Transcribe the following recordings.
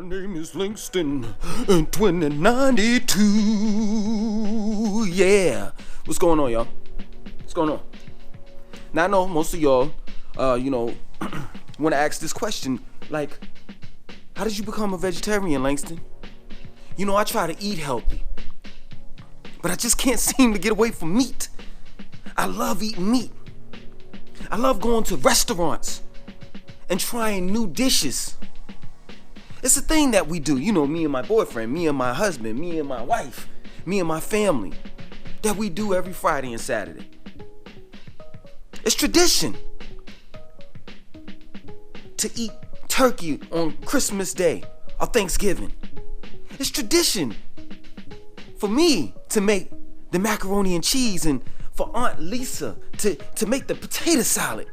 name is Langston, 2092. Yeah. What's going on, y'all? What's going on? Now, I know most of y'all, want to ask this question, like, how did you become a vegetarian, Langston? You know, I try to eat healthy, but I just can't seem to get away from meat. I love eating meat. I love going to restaurants and trying new dishes. It's a thing that we do, you know, me and my boyfriend, me and my husband, me and my wife, me and my family, that we do every Friday and Saturday. It's tradition to eat turkey on Christmas Day or Thanksgiving. It's tradition for me to make the macaroni and cheese and for Aunt Lisa to make the potato salad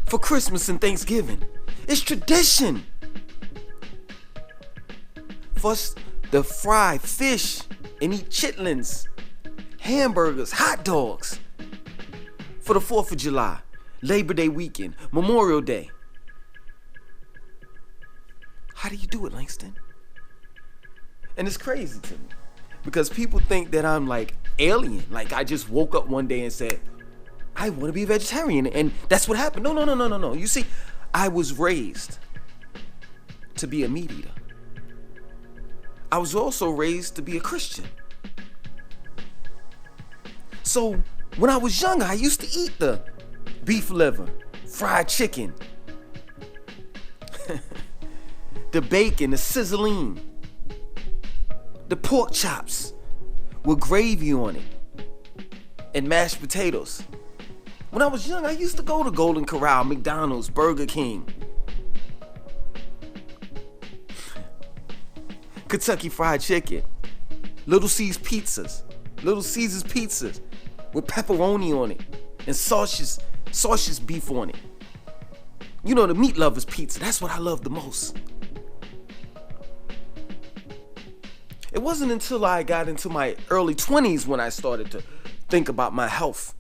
for Christmas and Thanksgiving. It's tradition for us to fry fish and eat chitlins, hamburgers, hot dogs for the 4th of July, Labor Day weekend, Memorial Day. How do you do it, Langston? And it's crazy to me because people think that I'm like alien. Like I just woke up one day and said, I want to be a vegetarian. And that's what happened. No. You see, I was raised to be a meat eater. I was also raised to be a Christian. So when I was younger, I used to eat the beef liver, fried chicken, the bacon, the sizzling, the pork chops with gravy on it, and mashed potatoes. When I was young, I used to go to Golden Corral, McDonald's, Burger King, Kentucky Fried Chicken, Little Caesars pizzas with pepperoni on it and sausage beef on it. You know, the meat lovers pizza, that's what I love the most. It wasn't until I got into my early 20s when I started to think about my health.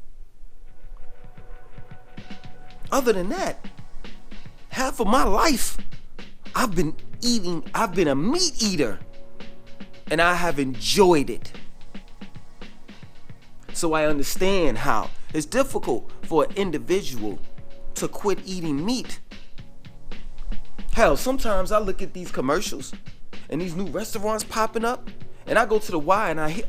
Other than that, half of my life, I've been a meat eater, and I have enjoyed it. So I understand how it's difficult for an individual to quit eating meat. Hell, sometimes I look at these commercials and these new restaurants popping up, and I go to the Y and I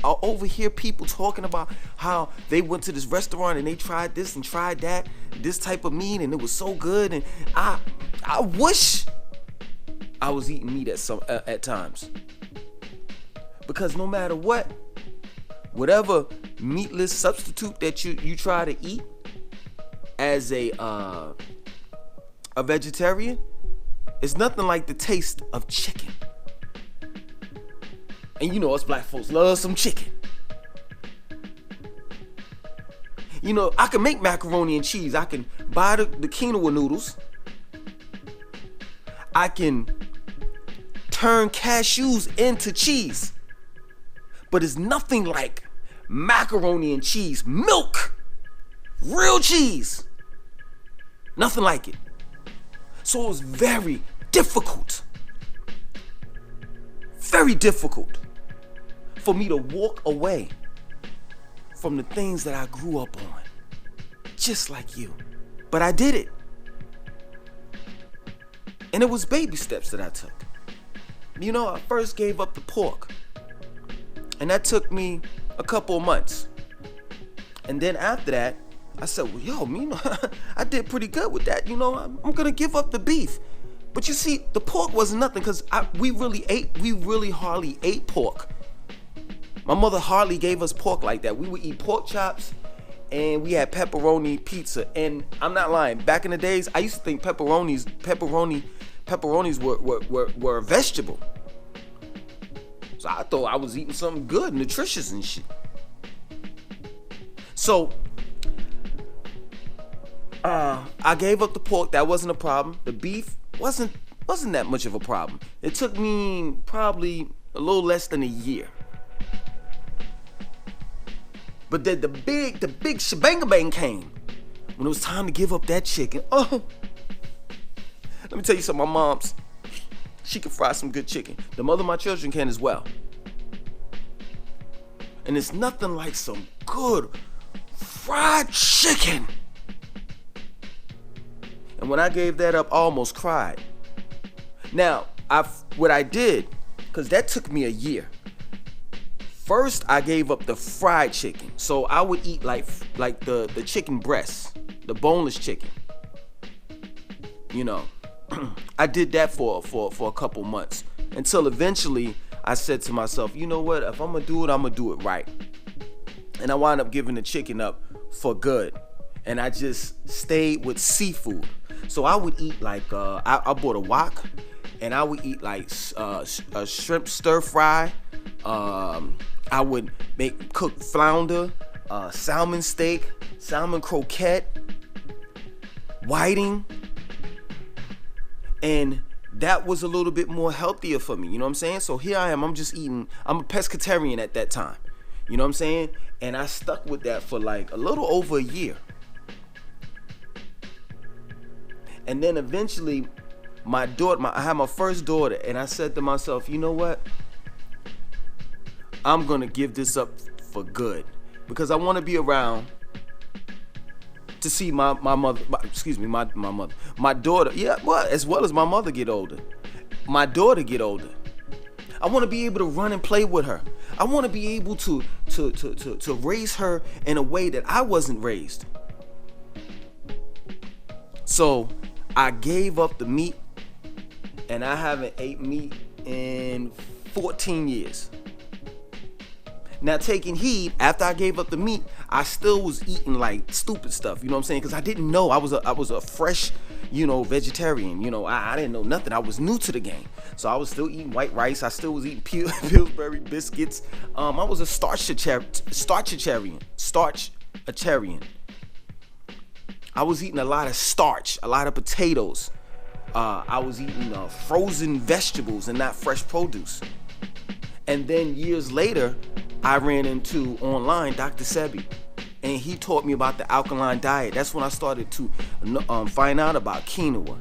overhear people talking about how they went to this restaurant and they tried this and tried that, this type of meat, and it was so good. And I wish I was eating meat at times, because no matter what, whatever meatless substitute that you try to eat as a vegetarian, it's nothing like the taste of chicken. And you know us black folks love some chicken. You know, I can make macaroni and cheese. I can buy the quinoa noodles. I can turn cashews into cheese. But it's nothing like macaroni and cheese. Milk. Real cheese. Nothing like it. So it was very difficult for me to walk away from the things that I grew up on, just like you. But I did it. And it was baby steps that I took. You know, I first gave up the pork, and that took me a couple of months. And then after that, I said, well, you know, I did pretty good with that. You know, I'm gonna give up the beef. But you see, the pork wasn't nothing, because we really hardly ate pork. My mother hardly gave us pork like that. We would eat pork chops, and we had pepperoni pizza. And I'm not lying, back in the days, I used to think pepperonis were a vegetable. So I thought I was eating something good, nutritious and shit. So I gave up the pork. That wasn't a problem. The beef wasn't that much of a problem. It took me probably a little less than a year. But then the big shebang bang came when it was time to give up that chicken. Oh, Let me tell you something. My mom's, she can fry some good chicken. The mother of my children can as well. And it's nothing like some good fried chicken. And when I gave that up, I almost cried. Now, what I did, because that took me a year. First, I gave up the fried chicken. So I would eat like the chicken breasts, the boneless chicken. You know, I did that for a couple months until eventually I said to myself, you know what? If I'm gonna do it, I'm gonna do it right. And I wound up giving the chicken up for good. And I just stayed with seafood. So I would eat like I bought a wok, and I would eat like a shrimp stir fry. I would make cooked flounder, salmon steak, salmon croquette, whiting. And that was a little bit more healthier for me, you know what I'm saying? So here I am, I'm a pescatarian at that time, you know what I'm saying? And I stuck with that for like a little over a year. And then eventually, I had my first daughter, and I said to myself, you know what? I'm gonna give this up for good, because I want to be around to see my daughter, as well as my mother get older, my daughter get older. I want to be able to run and play with her. I want to be able to raise her in a way that I wasn't raised. So I gave up the meat, and I haven't ate meat in 14 years. Now, taking heed, after I gave up the meat, I still was eating like stupid stuff, you know what I'm saying? Because I didn't know. I was a fresh, vegetarian. I didn't know nothing. I was new to the game. So I was still eating white rice. I still was eating Pillsbury biscuits. I was a starchitarian. I was eating a lot of starch, a lot of potatoes. I was eating frozen vegetables and not fresh produce. And then years later, I ran into online Dr. Sebi, and he taught me about the alkaline diet. That's when I started to find out about quinoa,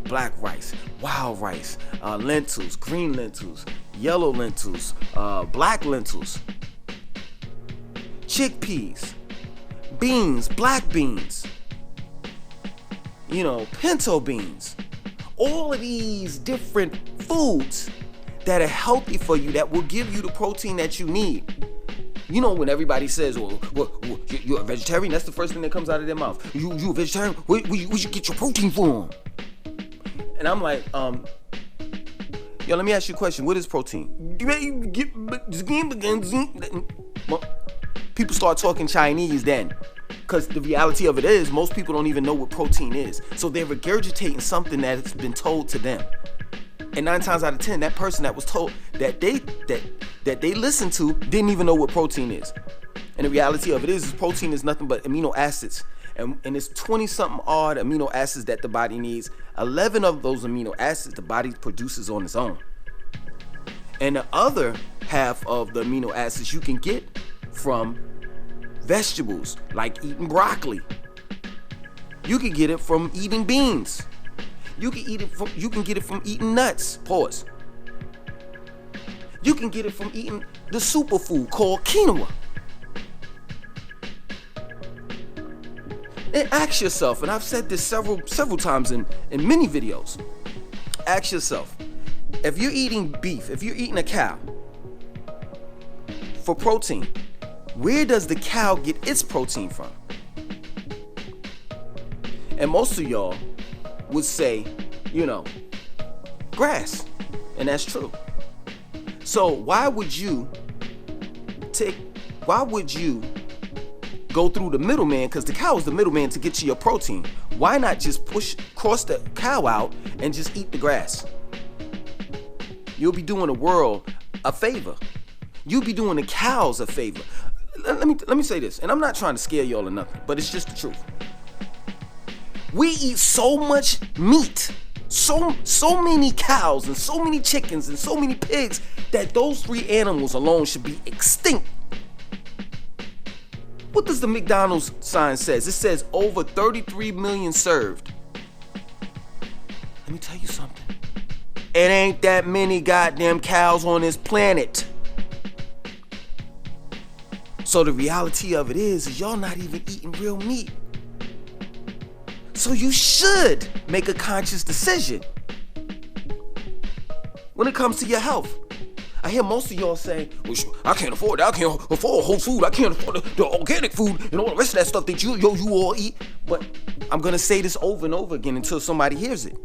black rice, wild rice, lentils, green lentils, yellow lentils, black lentils, chickpeas, beans, black beans, pinto beans. All of these different foods that are healthy for you, that will give you the protein that you need. When everybody says, well, you're a vegetarian, that's the first thing that comes out of their mouth. You a vegetarian? Where you get your protein from? And I'm like, let me ask you a question. What is protein? People start talking Chinese then. Because the reality of it is, most people don't even know what protein is. So they're regurgitating something that's been told to them. And 9 times out of 10, that person that was told that they listened to didn't even know what protein is. And the reality of it is protein is nothing but amino acids. And it's 20-something odd amino acids that the body needs. 11 of those amino acids the body produces on its own. And the other half of the amino acids you can get from vegetables, like eating broccoli. You can get it from eating beans. You can get it from eating nuts. Pause. You can get it from eating the superfood called quinoa. And ask yourself, and I've said this several times in many videos. Ask yourself, if you're eating beef, if you're eating a cow for protein, where does the cow get its protein from? And most of y'all would say, grass. And that's true. So why would you go through the middleman? Because the cow is the middleman to get to your protein. Why not just cross the cow out and just eat the grass? You'll be doing the world a favor. You'll be doing the cows a favor. Let me say this, and I'm not trying to scare y'all or nothing, but it's just the truth. We eat so much meat, so many cows and so many chickens and so many pigs that those 3 animals alone should be extinct. What does the McDonald's sign says? It says over 33 million served. Let me tell you something. It ain't that many goddamn cows on this planet. So the reality of it is y'all not even eating real meat. So you should make a conscious decision when it comes to your health. I hear most of y'all say, well, I can't afford that. I can't afford whole food. I can't afford the organic food and all the rest of that stuff that you all eat. But I'm going to say this over and over again until somebody hears it.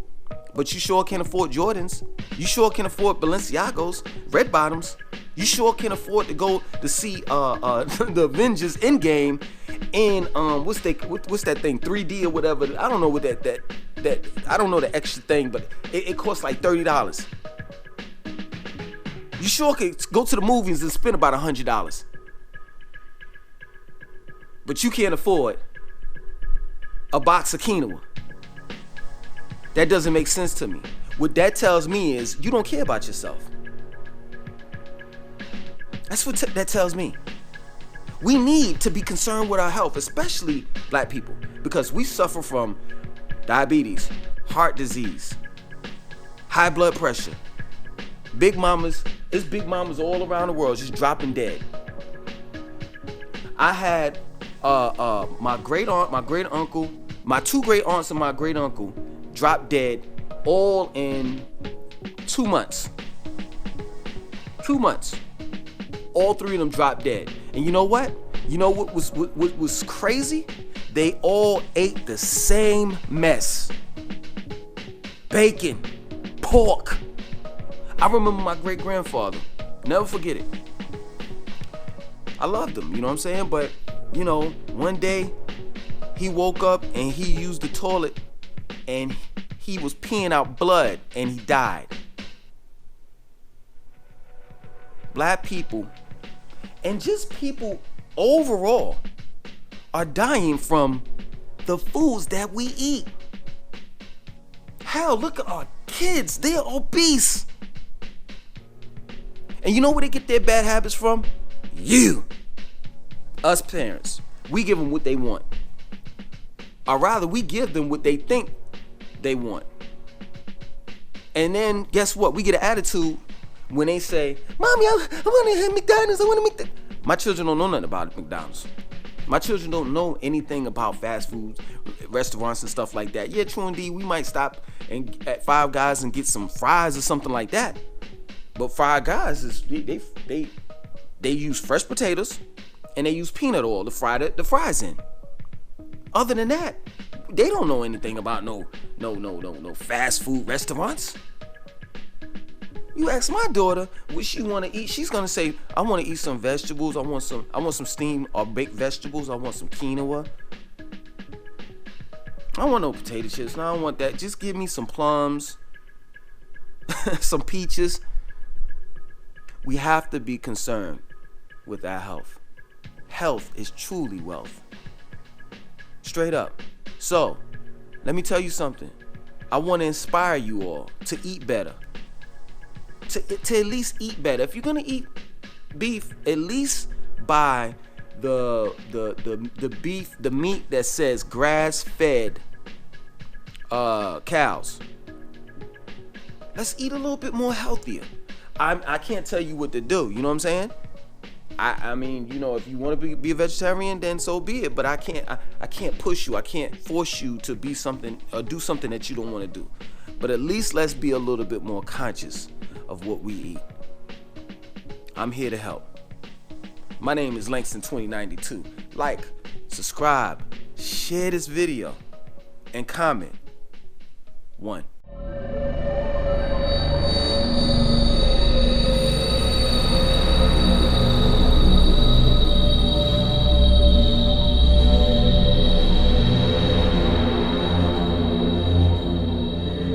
But you sure can afford Jordans. You sure can afford Balenciagos, red bottoms. You sure can afford to go to see the Avengers Endgame in what's that thing, 3D or whatever. I don't know what that I don't know the extra thing, but it costs like $30. You sure could go to the movies and spend about $100. But you can't afford a box of quinoa. That doesn't make sense to me. What that tells me is you don't care about yourself. That's what that tells me. We need to be concerned with our health, especially black people, because we suffer from diabetes, heart disease, high blood pressure. Big mamas, it's big mamas all around the world just dropping dead. I had my great aunt, my great uncle, my two great aunts and my great uncle dropped dead all in 2 months. 2 months. All three of them dropped dead. And you know what? You know what was crazy? They all ate the same mess. Bacon, pork. I remember my great grandfather. Never forget it. I loved him, you know what I'm saying? But, you know, one day he woke up and he used the toilet and he was peeing out blood and he died. Black people and just people overall are dying from the foods that we eat. Hell, look at our kids. They're obese. And you know where they get their bad habits from? You. Us parents. We give them what they want. Or rather, we give them what they think they want. And then, guess what? We get an attitude when they say, Mommy, I want to hit McDonald's. I want to make that. My children don't know nothing about McDonald's. My children don't know anything about fast foods, restaurants and stuff like that. Yeah, true indeed, we might stop at Five Guys and get some fries or something like that. But Five Guys is they use fresh potatoes and they use peanut oil to fry the fries in. Other than that, they don't know anything about no fast food restaurants. You ask my daughter what she want to eat, she's gonna say, I want to eat some vegetables. I want some steamed or baked vegetables. I want some quinoa. I don't want no potato chips. No, I don't want that. Just give me some plums, some peaches. We have to be concerned with our health. Health is truly wealth. Straight up. So, let me tell you something. I want to inspire you all to eat better. To at least eat better. If you're gonna eat beef, at least buy the beef, the meat that says grass-fed cows. Let's eat a little bit more healthier. I can't tell you what to do. You know what I'm saying? I mean, you know, if you want to be a vegetarian, then so be it. But I can't push you. I can't force you to be something or do something that you don't want to do. But at least let's be a little bit more conscious of what we eat. I'm here to help. My name is Langston 2092. Like, subscribe, share this video, and comment. 1.